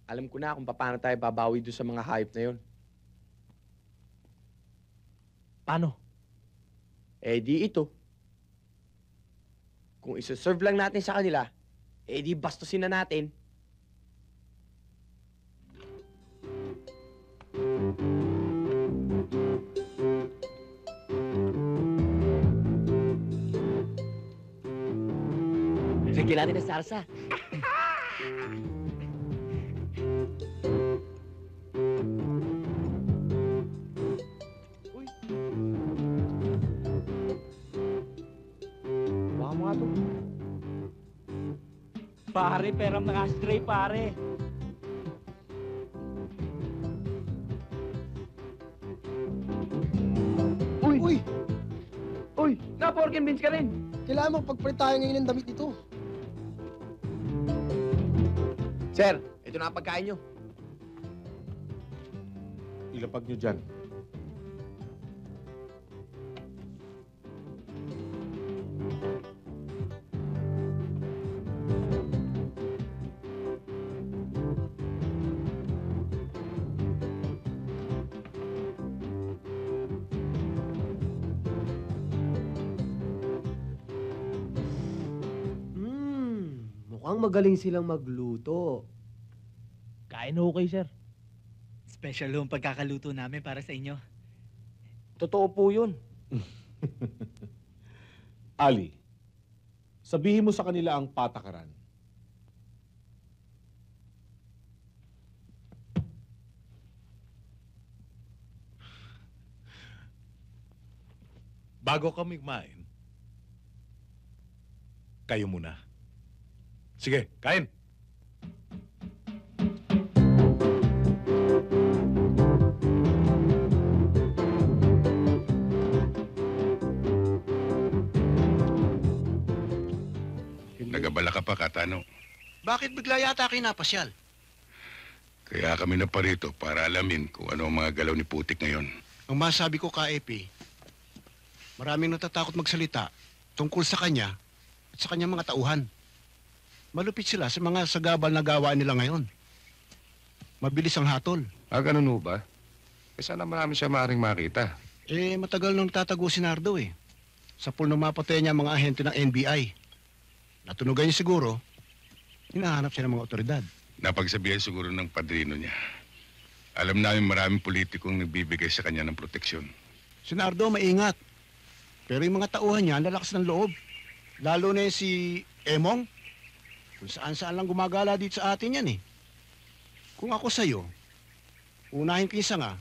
Alam ko na kung paano tayo babawi doon sa mga hayop na yon. Paano? Eh di ito. Kung isa-serve lang natin sa kanila, eh di bastusin na natin. Lagyan natin ng sarsa. Uy. Baka mo nga to. Pare, pera mga stray, pare. Uy! Uy! Uy! Na-pork and beans ka rin! Kailangan magpagpalit tayo ngayon ng damit nito. Sir, ito na ang pagkain nyo. Ilapag nyo dyan. Mukhang magaling silang magluto. Kain ho kayo, sir. Special yung pagkakaluto namin para sa inyo. Totoo po yun. Ali, sabihin mo sa kanila ang patakaran. Bago kami kumain, kayo muna. Sige, kain! Nagabala ka pa, Katano. Bakit bigla yata kayo napasyal? Kaya kami na parito para alamin kung ano ang mga galaw ni Putik ngayon. Ang masabi ko ka, Epi, maraming natatakot magsalita tungkol sa kanya at sa kanyang mga tauhan. Malupit sila sa mga sagabal na gawaan nila ngayon. Mabilis ang hatol. Ganun ho ba? Eh, sana marami siya maaaring makita. Eh, matagal nung tatago si Nardo eh. Sa pool nung mapatay niya ang mga ahente ng NBI. Natunugan niya siguro, hinahanap siya ng mga otoridad. Napagsabihan siguro ng padrino niya. Alam namin maraming politikong nagbibigay sa kanya ng proteksyon. Si Nardo maingat. Pero yung mga tauhan niya, lalakas ng loob. Lalo na yung si Emong. Kung saan-saan lang gumagala dito sa atin yan eh. Kung ako sa'yo, unahin ko yung sanga,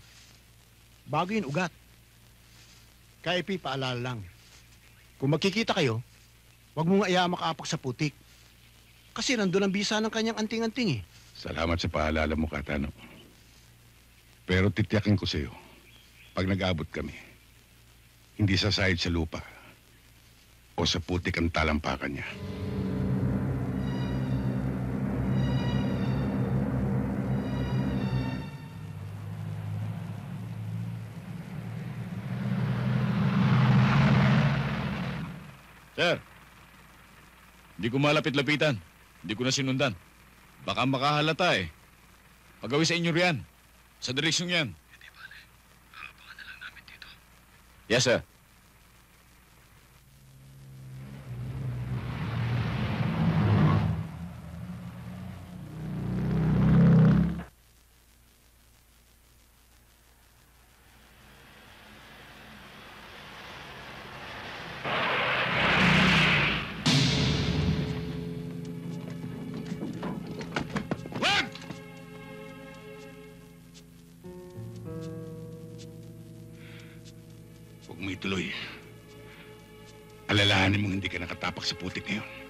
bago yung ugat. Kaya Epi, paalala lang. Kung magkikita kayo, huwag mo nga iya makaapak sa Putik. Kasi nandun ang bisa ng kanyang anting-anting eh. Salamat sa paalala mo, Katano. Pero titiyakin ko sa'yo, pag nag-abot kami, hindi sasahid sa lupa o sa Putik ang talampakan niya. Sir, hindi ko malapit-lapitan. Hindi ko na sinundan. Baka makahalata eh. Pagawin sa inyo riyan. Sa direksyon yan. Hindi bale. Aabangan na lang namin dito. Yes, sir. Huwag mo ituloy. Alalahanin mong hindi ka nakatapak sa Putik ngayon.